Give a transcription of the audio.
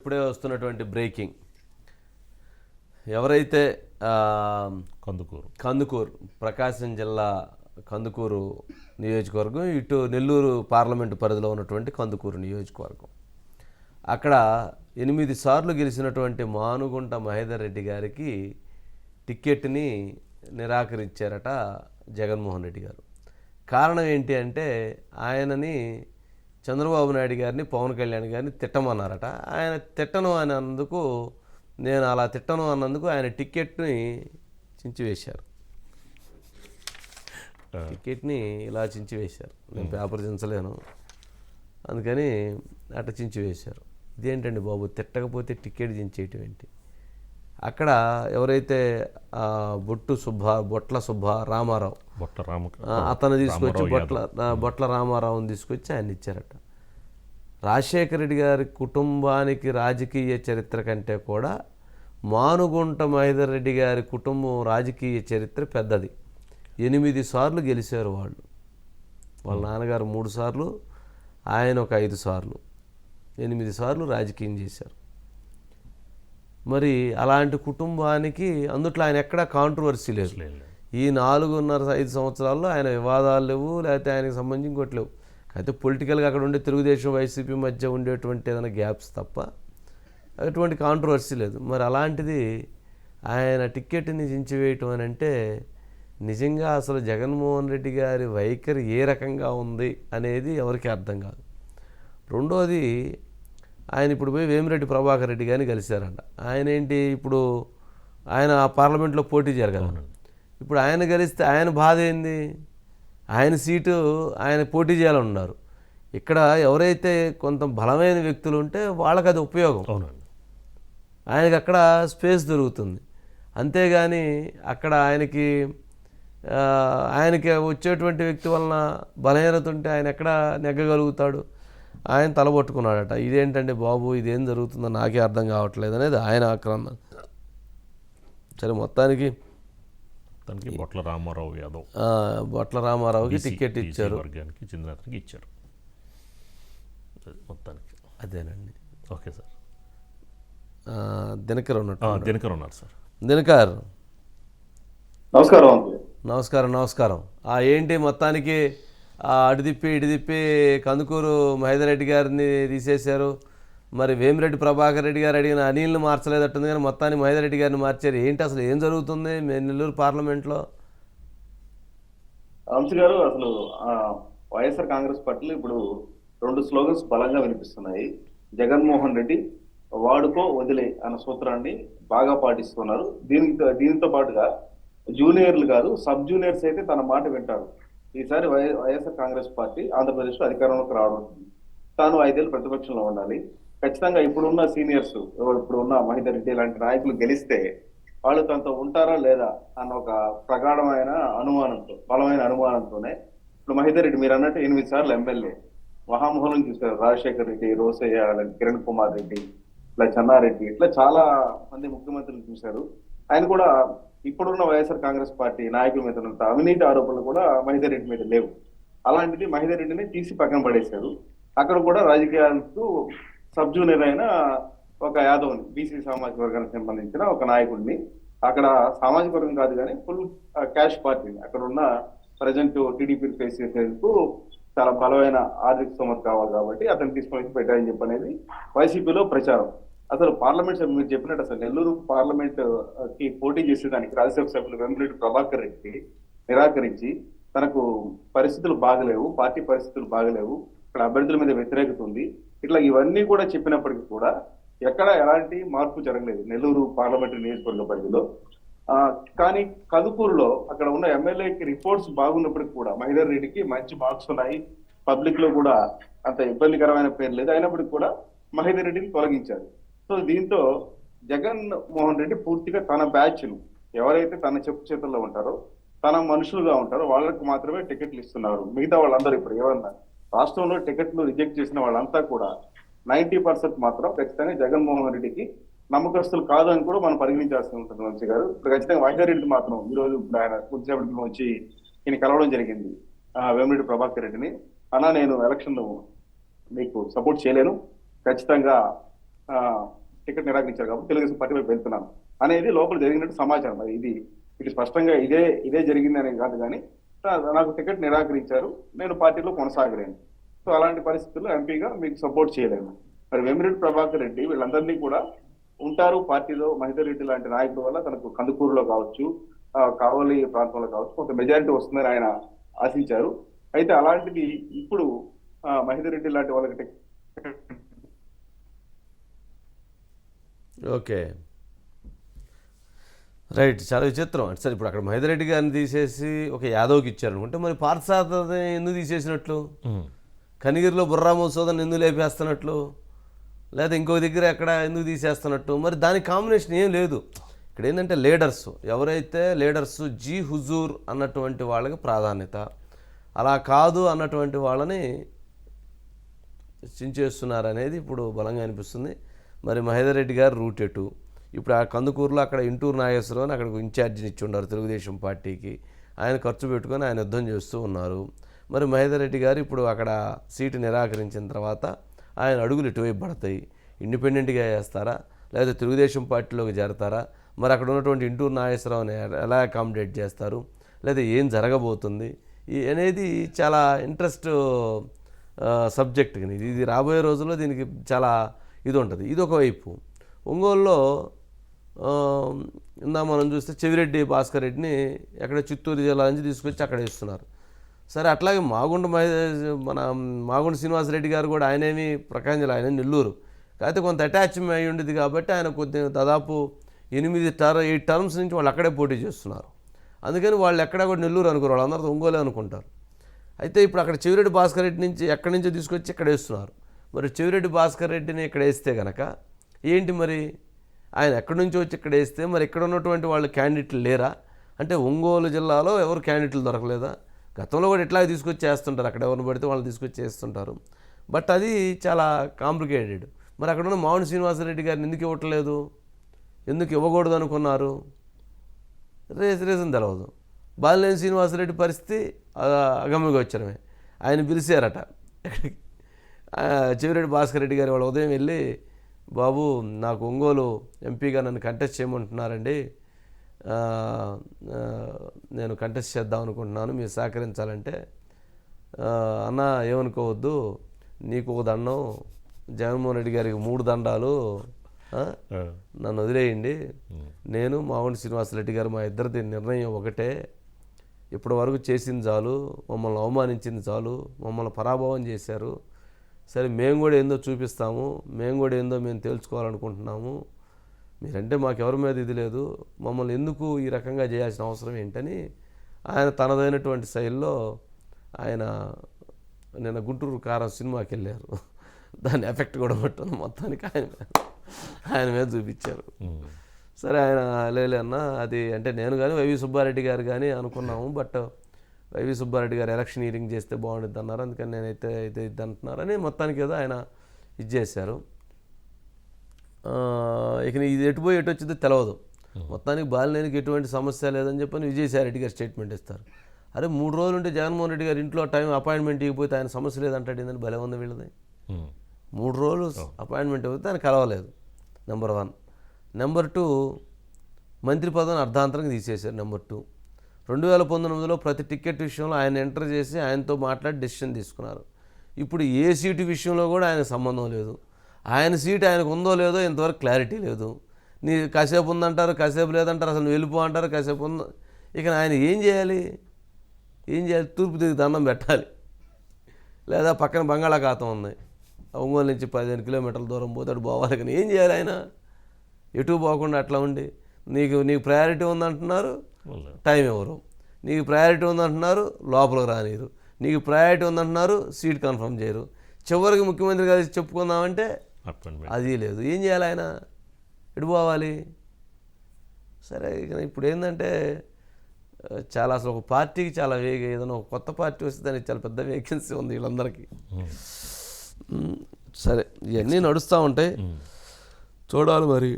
ఇప్పుడే వస్తున్నటువంటి బ్రేకింగ్, ఎవరైతే కందుకూరు ప్రకాశం జిల్లా కందుకూరు నియోజకవర్గం, ఇటు నెల్లూరు పార్లమెంటు పరిధిలో ఉన్నటువంటి కందుకూరు నియోజకవర్గం, అక్కడ 8 సార్లు గెలిచినటువంటి మానుగుంట మహేదర్ రెడ్డి గారికి టిక్కెట్ని నిరాకరించారట జగన్మోహన్ రెడ్డి గారు. కారణం ఏంటి అంటే ఆయనని చంద్రబాబు నాయుడు గారిని, పవన్ కళ్యాణ్ గారిని తిట్టమన్నారట. ఆయన తిట్టను అన్నందుకు, నేను అలా తిట్టను అన్నందుకు ఆయన టిక్కెట్ని చించివేశారు. టిక్కెట్ని ఇలా చించివేశారు. నేను పేపర్ చించలేను, అందుకని అట్లా చించివేశారు. ఇదేంటండి బాబు, తిట్టకపోతే టిక్కెట్ చించేయటం ఏంటి? అక్కడ ఎవరైతే బొట్ల రామారావు అతను తీసుకొచ్చి బొట్ల రామారావుని తీసుకొచ్చి ఆయన ఇచ్చారట. రాజశేఖర రెడ్డి గారి కుటుంబానికి రాజకీయ చరిత్ర కంటే కూడా మానుగుంట మహేదర్ రెడ్డి గారి కుటుంబం రాజకీయ చరిత్ర పెద్దది. 8 సార్లు గెలిచారు వాళ్ళు. వాళ్ళ నాన్నగారు 3 సార్లు, ఆయన ఒక 5 సార్లు, 8 సార్లు రాజకీయం చేశారు. మరి అలాంటి కుటుంబానికి అందుట్లో ఆయన ఎక్కడా కాంట్రవర్సీ లేదు. ఈ 4.5 సంవత్సరాల్లో ఆయన వివాదాలు లేవు, లేకపోతే ఆయనకు సంబంధించి ఇంకోటి లేవు. అయితే పొలిటికల్గా అక్కడ ఉండే తెలుగుదేశం వైసీపీ మధ్య ఉండేటువంటి ఏదైనా గ్యాప్స్ తప్ప అటువంటి కాంట్రవర్సీ లేదు. మరి అలాంటిది ఆయన టిక్కెట్ని చించివేయటం అని అంటే నిజంగా అసలు జగన్మోహన్ రెడ్డి గారి వైఖరి ఏ రకంగా ఉంది అనేది ఎవరికి అర్థం కాదు. రెండోది, ఆయన ఇప్పుడు పోయి వేమిరెడ్డి ప్రభాకర్ రెడ్డి గారిని కలిశారంట. ఆయన ఏంటి, ఇప్పుడు ఆయన పార్లమెంట్లో పోటీ చేయరు కదా. ఇప్పుడు ఆయన కలిస్తే ఆయన బాధ ఏంది? ఆయన సీటు ఆయన పోటీ చేయాలని ఉన్నారు. ఇక్కడ ఎవరైతే కొంత బలమైన వ్యక్తులు ఉంటే వాళ్ళకి అది ఉపయోగం. ఆయనకి అక్కడ స్పేస్ దొరుకుతుంది. అంతేగాని అక్కడ ఆయనకి వచ్చేటువంటి వ్యక్తి వలన బలహీనత ఉంటే ఆయన ఎక్కడ నెగ్గగలుగుతాడు? ఆయన తలబొట్టుకున్నాడట. ఇదేంటంటే బాబు, ఇదేం జరుగుతుందో నాకే అర్థం కావట్లేదు అనేది ఆయన ఆక్రందన. సరే, మొత్తానికి బొట్ల రామారావు యాదవ్, బొట్ల రామారావుకి టికెట్ ఇచ్చారు, వర్గానికి చెందిన అతనికి ఇచ్చారు మొత్తానికి. అదేనండి. Okay sir. దినకర్ ఉన్నారు సార్. దినకర్, నమస్కారం. ఏంటి మొత్తానికి అటు తిప్పి కందుకూరు మహేదర్ రెడ్డి గారిని తీసేశారు. మరి వేమిరెడ్డి ప్రభాకర్ రెడ్డి గారు అడిగిన అనిల్ని మార్చలేదట్టుంది, కానీ మొత్తాన్ని మహేదర్ రెడ్డి గారిని మార్చారు. ఏంటి అసలు ఏం జరుగుతుంది నెల్లూరు పార్లమెంట్లో? అంశ గారు, అసలు వైఎస్ఆర్ కాంగ్రెస్ పార్టీలో ఇప్పుడు 2 స్లోగన్స్ బలంగా వినిపిస్తున్నాయి. జగన్మోహన్ రెడ్డి వాడుకో వదిలే అన్న సూత్రాన్ని బాగా పాటిస్తున్నారు. దీనితో పాటుగా జూనియర్లు కాదు, సబ్ జూనియర్స్ అయితే తన మాట వింటారు. ఈసారి వైఎస్ఆర్ కాంగ్రెస్ పార్టీ ఆంధ్రప్రదేశ్లో అధికారంలోకి రావడం, తాను 5 ఏళ్ళు ప్రతిపక్షంలో ఉండాలి, ఖచ్చితంగా ఇప్పుడున్న సీనియర్స్, ఇప్పుడున్న మహేదర్ రెడ్డి లాంటి నాయకులు గెలిస్తే వాళ్ళు తనతో ఉంటారా లేదా అన్న ఒక ప్రగాఢమైన అనుమానంతో, బలమైన అనుమానంతోనే ఇప్పుడు మహేదర్ రెడ్డి మీరు అన్నట్టు 8 సార్లు ఎమ్మెల్యే, మహామహులను చూశారు. రాజశేఖర రెడ్డి, రోసయ్య, కిరణ్ కుమార్ రెడ్డి, ఇట్లా చెన్నారెడ్డి, ఇట్లా చాలా మంది ముఖ్యమంత్రులు చూశారు. ఆయన కూడా ఇప్పుడున్న వైఎస్ఆర్ కాంగ్రెస్ పార్టీ నాయకుల మీద ఉన్నంత అవినీతి ఆరోపణలు కూడా మహేదర్ రెడ్డి మీద లేవు. అలాంటిది మహేదర్ రెడ్డిని తీసి పక్కన పడేశారు. అక్కడ కూడా రాజకీయాలకు సబ్ జూనియర్ అయిన ఒక యాదవ్ని, బీసీ సామాజిక వర్గానికి సంబంధించిన ఒక నాయకుడిని, అక్కడ సామాజిక వర్గం కాదు కానీ ఫుల్ క్యాష్ పార్టీని, అక్కడ ఉన్న ప్రజెంట్ టీడీపీ ఫేస్ చేసేందుకు చాలా బలమైన ఆర్థిక స్తోమత కావాలి కాబట్టి అతను తీసుకొని పెట్టారని చెప్పనేది వైసీపీలో ప్రచారం. అసలు పార్లమెంట్ సభ్యులు మీరు చెప్పినట్టు అసలు నెల్లూరు పార్లమెంట్ కి పోటీ చేసేదానికి రాజ్యసభ సభ్యులు వేమిరెడ్డి ప్రభాకర్ రెడ్డి నిరాకరించి, తనకు పరిస్థితులు బాగలేవు, పార్టీ పరిస్థితులు బాగలేవు, ఇక్కడ అభ్యర్థుల మీద వ్యతిరేకత ఉంది, ఇట్లా ఇవన్నీ కూడా చెప్పినప్పటికీ కూడా ఎక్కడ ఎలాంటి మార్పు జరగలేదు నెల్లూరు పార్లమెంటరీ నియోజకవర్గ పరిధిలో. కానీ కందుకూరులో అక్కడ ఉన్న ఎమ్మెల్యేకి రిపోర్ట్స్ బాగున్నప్పటికీ కూడా మహేదర్ రెడ్డికి మంచి మార్క్స్ ఉన్నాయి, పబ్లిక్ లో కూడా అంత ఇబ్బందికరమైన పేరు లేదు, అయినప్పటికీ కూడా మహేదర్ రెడ్డిని తొలగించారు. సో దీంతో జగన్ మోహన్ రెడ్డి పూర్తిగా తన బ్యాచ్ను, ఎవరైతే తన చెప్పు చేతుల్లో ఉంటారో, తన మనుషులుగా ఉంటారో వాళ్ళకు మాత్రమే టికెట్లు ఇస్తున్నారు. మిగతా వాళ్ళందరూ ఇప్పుడు ఏమన్నా రాష్ట్రంలో టికెట్లు రిజెక్ట్ చేసిన వాళ్ళంతా కూడా 90% మాత్రం ఖచ్చితంగా జగన్మోహన్ రెడ్డికి నమ్మకస్తులు కాదు అని కూడా మనం పరిగణించాల్సి ఉంటుంది. వంశీ గారు, ఇప్పుడు ఖచ్చితంగా మహేదర్ రెడ్డి మాత్రం ఈ రోజు ఇప్పుడు ఆయన కొద్దిసేపటికి వచ్చి ఈయన కలవడం జరిగింది వేమిరెడ్డి ప్రభాకర్ రెడ్డిని. అన్నా, నేను ఎలక్షన్ మీకు సపోర్ట్ చేయలేను, ఖచ్చితంగా టికెట్ నిరాకరించారు కాబట్టి తెలుగుదేశం పార్టీ వైపు వెళ్తున్నాను అనేది లోపల జరిగినట్టు సమాచారం. మరి ఇది స్పష్టంగా ఇదే జరిగింది అనేది కాదు, కానీ నాకు టికెట్ నిరాకరించారు, నేను పార్టీలో కొనసాగలేను. సో అలాంటి పరిస్థితుల్లో ఎంపీగా మీకు సపోర్ట్ చేయలేను. మరి వేమిరెడ్డి ప్రభాకర్ రెడ్డి వీళ్ళందరినీ కూడా ఉంటారు పార్టీలో. మహిదర్ రెడ్డి లాంటి నాయకుల వల్ల తనకు కందుకూరులో కావచ్చు, కావలి ప్రాంతంలో కావచ్చు కొంత మెజారిటీ వస్తుందని ఆయన ఆశించారు. అయితే అలాంటిది ఇప్పుడు మహిదర్ రెడ్డి లాంటి వాళ్ళకి ఓకే, రైట్, చాలా విచిత్రం. సరే, ఇప్పుడు అక్కడ మహేందర్ రెడ్డి గారిని తీసేసి ఒక యాదవ్కి ఇచ్చారు అనుకుంటే, మరి పార్థసారథిని ఎందుకు తీసేసినట్లు? కనిగిరిలో బుర్రామోత్సవం ఎందుకు లేపేస్తున్నట్లు? లేదా ఇంకో దగ్గర ఎక్కడ ఎందుకు తీసేస్తున్నట్టు? మరి దానికి కాంబినేషన్ ఏం లేదు. ఇక్కడ ఏంటంటే లీడర్స్ ఎవరైతే లీడర్స్ జీ హుజూర్ అన్నటువంటి వాళ్ళకి ప్రాధాన్యత, అలా కాదు అన్నటువంటి వాళ్ళని చించేస్తున్నారు అనేది ఇప్పుడు బలంగా అనిపిస్తుంది. మరి మహేందర్ రెడ్డి గారు రూట్ ఎటు? ఇప్పుడు ఆ కందుకూరులో అక్కడ ఇంటూరు నాగేశ్వరరావు అక్కడికి ఇన్ఛార్జిని ఇచ్చి ఉన్నారు తెలుగుదేశం పార్టీకి. ఆయన ఖర్చు పెట్టుకొని ఆయన యుద్ధం చేస్తూ ఉన్నారు. మరి మహేందర్ రెడ్డి గారు ఇప్పుడు అక్కడ సీటు నిరాకరించిన తర్వాత ఆయన అడుగులు ఎటువైపు పడతాయి? ఇండిపెండెంట్గా చేస్తారా, లేదా తెలుగుదేశం పార్టీలోకి చేరతారా? మరి అక్కడ ఉన్నటువంటి ఇంటూరు నాగేశ్వరరావుని ఎలా అకామిడేట్ చేస్తారు, లేదా ఏం జరగబోతుంది అనేది చాలా ఇంట్రెస్ట్ సబ్జెక్ట్. ఇది రాబోయే రోజుల్లో దీనికి చాలా ఇది ఉంటుంది. ఇది ఒకవైపు. ఒంగోలులో ఇందా మనం చూస్తే చెవిరెడ్డి భాస్కర్ రెడ్డిని ఎక్కడ చిత్తూరు జిల్లా నుంచి తీసుకొచ్చి అక్కడ ఇస్తున్నారు. సరే, అట్లాగే మాగుంట శ్రీనివాసరెడ్డి గారు కూడా ఆయనేమి ప్రకాశం జిల్లా, ఆయన నెల్లూరు, కాకపోతే కొంత అటాచ్మెంట్ అయి ఉండేది కాబట్టి ఆయన దాదాపు 8 టర్మ్స్ నుంచి వాళ్ళు అక్కడే పోటీ చేస్తున్నారు. అందుకని వాళ్ళు ఎక్కడ కూడా నెల్లూరు అనుకోరు, వాళ్ళందరూ ఒంగోలే అనుకుంటారు. అయితే ఇప్పుడు అక్కడ చెవిరెడ్డి భాస్కర్ రెడ్డి నుంచి ఎక్కడి నుంచో తీసుకొచ్చి ఇక్కడ వేస్తున్నారు. మరి చెవిరెడ్డి భాస్కర్ రెడ్డిని ఇక్కడ వేస్తే కనుక ఏంటి? మరి ఆయన ఎక్కడి నుంచో వచ్చి ఇక్కడ వేస్తే మరి ఇక్కడ ఉన్నటువంటి వాళ్ళు క్యాండిడేట్లు లేరా? అంటే ఒంగోలు జిల్లాలో ఎవరు క్యాండిడేట్లు దొరకలేదా? గతంలో కూడా ఇట్లాగే తీసుకొచ్చి వేస్తుంటారు, అక్కడ ఎవరిని పడితే వాళ్ళు తీసుకొచ్చి వేస్తుంటారు. బట్ అది చాలా కాంప్లికేటెడ్. మరి అక్కడ ఉన్న మాగుంట శ్రీనివాసరెడ్డి గారిని ఎందుకు ఇవ్వట్లేదు, ఎందుకు ఇవ్వకూడదు అనుకున్నారు? రీజన్ తెలవదు. బాలినేని శ్రీనివాసరెడ్డి పరిస్థితి అగమ్యగా వచ్చరమే. ఆయన పిలిచారట ఎక్కడికి, చెవిరెడ్డి భాస్కర్ రెడ్డి గారు వాళ్ళు ఉదయం వెళ్ళి, బాబు నాకు ఒంగోలు ఎంపీగా నన్ను కంటెస్ట్ చేయమంటున్నారండి, నేను కంటెస్ట్ చేద్దాం అనుకుంటున్నాను, మీరు సహకరించాలంటే, అన్న ఏమనుకోవద్దు, నీకు ఒక దండం, జగన్మోహన్ రెడ్డి గారికి 3 దండాలు, నన్ను వదిలేయండి, నేను మాగుంట శ్రీనివాసరెడ్డి గారు మా ఇద్దరిది నిర్ణయం ఒకటే, ఇప్పటి వరకు చేసింది చాలు, మమ్మల్ని అవమానించింది చాలు, మమ్మల్ని పరాభవం చేశారు, సరే మేము కూడా ఏందో చూపిస్తాము, మేము కూడా ఏందో మేము తేల్చుకోవాలనుకుంటున్నాము, మీరంటే మాకెవరి మీద ఇది లేదు, మమ్మల్ని ఎందుకు ఈ రకంగా చేయాల్సిన అవసరం ఏంటని ఆయన తనదైనటువంటి శైలిలో ఆయన నిన్న గుంటూరు కారం సినిమాకి వెళ్ళారు. దాని ఎఫెక్ట్ కూడా పట్టాను మొత్తానికి ఆయన మీద చూపించారు. సరే, ఆయన లేలే అన్న అది అంటే నేను కానీ వైవి సుబ్బారెడ్డి గారు కానీ అనుకున్నాము, బట్ వైవి సుబ్బారెడ్డి గారు ఎలక్షనీరింగ్ చేస్తే బాగుంటుంది అన్నారు, అందుకని నేనైతే ఇది అంటున్నారని మొత్తానికి ఏదో ఆయన ఇది చేశారు. ఇక ఇది ఎటుపోయి ఎటు వచ్చిందో తెలియదు. మొత్తానికి బాలినేనికి ఎటువంటి సమస్య లేదని చెప్పని విజయసాయిరెడ్డి గారు స్టేట్మెంట్ ఇస్తారు. అరే 3 రోజులు ఉంటే జగన్మోహన్ రెడ్డి గారు ఇంట్లో టైం అపాయింట్మెంట్ ఇవ్వకపోతే ఆయన సమస్య లేదంటాడు, ఏంటంటే భలే ఉంది వీళ్ళది. 3 రోజులు అపాయింట్మెంట్ ఇవ్వకపోతే ఆయన కలవలేదు, నెంబర్ 1. నెంబర్ 2, మంత్రి పదవిని అర్ధాంతరంగా తీసేశారు. నెంబర్ 2, 2019లో ప్రతి టికెట్ విషయంలో ఆయన ఎంటర్ చేసి ఆయనతో మాట్లాడి డెసిషన్ తీసుకున్నారు. ఇప్పుడు ఏ సీటు విషయంలో కూడా ఆయన సంబంధం లేదు. ఆయన సీటు ఆయనకు ఉందో లేదో ఇంతవరకు క్లారిటీ లేదు. నీ కాసేపు ఉందంటారు, కాసేపు లేదంటారు, అసలు నువ్వు వెళ్ళిపో అంటారు, కాసేపు ఉంద. ఇక ఆయన ఏం చేయాలి? తూర్పు తిరిగి దండం పెట్టాలి, లేదా పక్కన బంగాళాఖాతం ఉంది, ఒంగోలు నుంచి 15 కిలోమీటర్ల దూరం పోతాడు పోవాలి. కానీ ఏం చేయాలి ఆయన? ఎటు పోకుండా అట్లా ఉండి నీకు ప్రయారిటీ ఉందంటున్నారు, టైం ఎవరు, నీకు ప్రయారిటీ ఉందంటున్నారు, లోపలికి రానిరు, నీకు ప్రయారిటీ ఉందంటున్నారు, సీట్ కన్ఫర్మ్ చేయరు, చివరికి ముఖ్యమంత్రి గారు చెప్పుకుందామంటే అది లేదు. ఏం చేయాలి ఆయన? ఎటు పోవాలి? సరే, ఇక ఇప్పుడు ఏంటంటే చాలా అసలు ఒక పార్టీకి చాలా ఏదైనా ఒక కొత్త పార్టీ వస్తే దానికి చాలా పెద్ద వేకెన్సీ ఉంది వీళ్ళందరికీ. సరే, ఇవన్నీ నడుస్తూ ఉంటాయి, చూడాలి మరి.